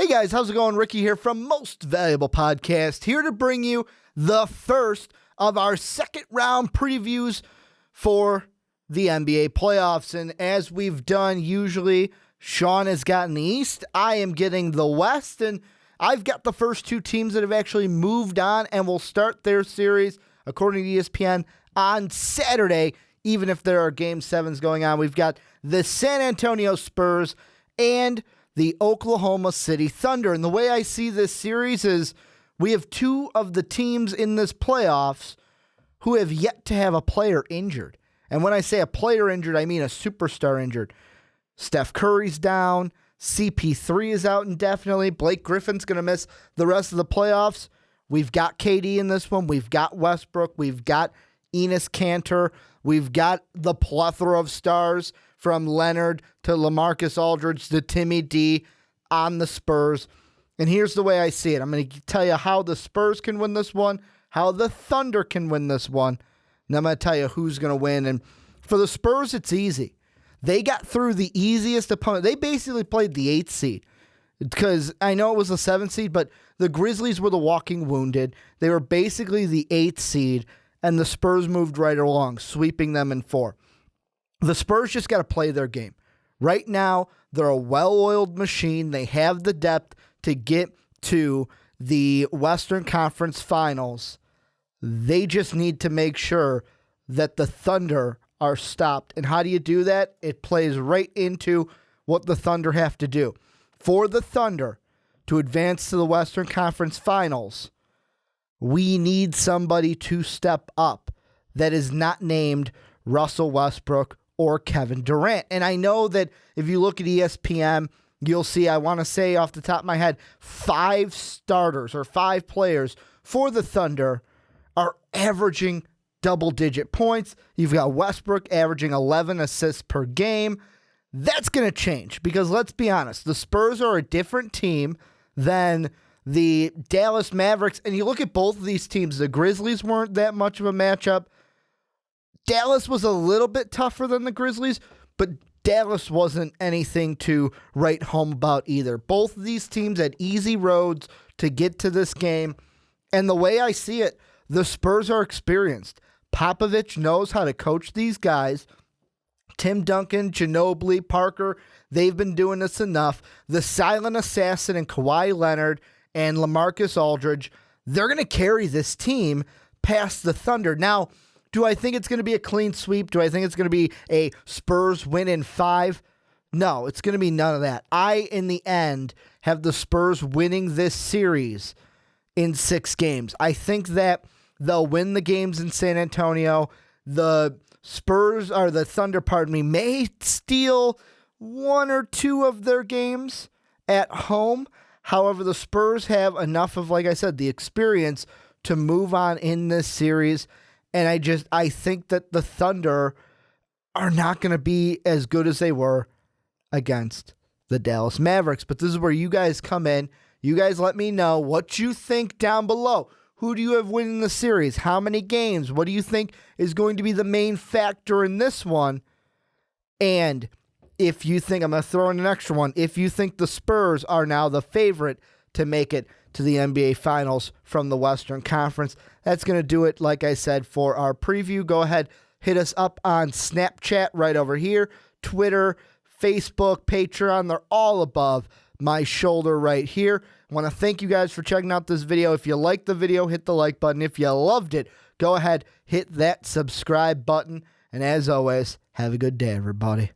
Hey guys, how's it going? Ricky here from Most Valuable Podcast, here to bring you the first of our second round previews for the NBA playoffs. And as we've done usually, Sean has gotten the East, I am getting the West, and I've got the first two teams that have actually moved on and will start their series, according to ESPN, on Saturday, even if there are Game 7s going on. We've got the San Antonio Spurs and the Oklahoma City Thunder. And the way I see this series is we have two of the teams in this playoffs who have yet to have a player injured. And when I say a player injured, I mean a superstar injured. Steph Curry's down. CP3 is out indefinitely. Blake Griffin's going to miss the rest of the playoffs. We've got KD in this one. We've got Westbrook. We've got Enes Kanter. We've got the plethora of stars from Leonard to LaMarcus Aldridge to Timmy D on the Spurs. And here's the way I see it. I'm going to tell you how the Spurs can win this one, how the Thunder can win this one, and I'm going to tell you who's going to win. And for the Spurs, it's easy. They got through the easiest opponent. They basically played the 8th seed because I know it was the 7th seed, but the Grizzlies were the walking wounded. They were basically the 8th seed, and the Spurs moved right along, sweeping them in 4. The Spurs just got to play their game. Right now, they're a well-oiled machine. They have the depth to get to the Western Conference Finals. They just need to make sure that the Thunder are stopped. And how do you do that? It plays right into what the Thunder have to do. For the Thunder to advance to the Western Conference Finals, we need somebody to step up that is not named Russell Westbrook or Kevin Durant. And I know that if you look at ESPN, you'll see, I want to say off the top of my head, 5 starters or 5 players for the Thunder are averaging double-digit points. You've got Westbrook averaging 11 assists per game. That's going to change because let's be honest, the Spurs are a different team than the Dallas Mavericks. And you look at both of these teams, the Grizzlies weren't that much of a matchup. Dallas was a little bit tougher than the Grizzlies, but Dallas wasn't anything to write home about either. Both of these teams had easy roads to get to this game. And the way I see it, the Spurs are experienced. Popovich knows how to coach these guys. Tim Duncan, Ginobili, Parker, they've been doing this enough. The silent assassin and Kawhi Leonard and LaMarcus Aldridge, they're going to carry this team past the Thunder. Now, do I think it's going to be a clean sweep? Do I think it's going to be a Spurs win in 5? No, it's going to be none of that. I, in the end, have the Spurs winning this series in 6 games. I think that they'll win the games in San Antonio. The Thunder, may steal 1 or 2 of their games at home. However, the Spurs have enough of, like I said, the experience to move on in this series. And I think that the Thunder are not going to be as good as they were against the Dallas Mavericks. But this is where you guys come in. You guys let me know what you think down below. Who do you have winning the series? How many games? What do you think is going to be the main factor in this one? And if you think, I'm going to throw in an extra one, if you think the Spurs are now the favorite to make it to the NBA Finals from the Western Conference, that's going to do it, like I said, for our preview. Go ahead, hit us up on Snapchat right over here, Twitter, Facebook, Patreon. They're all above my shoulder right here. I want to thank you guys for checking out this video. If you liked the video, hit the like button. If you loved it, go ahead, hit that subscribe button. And as always, have a good day, everybody.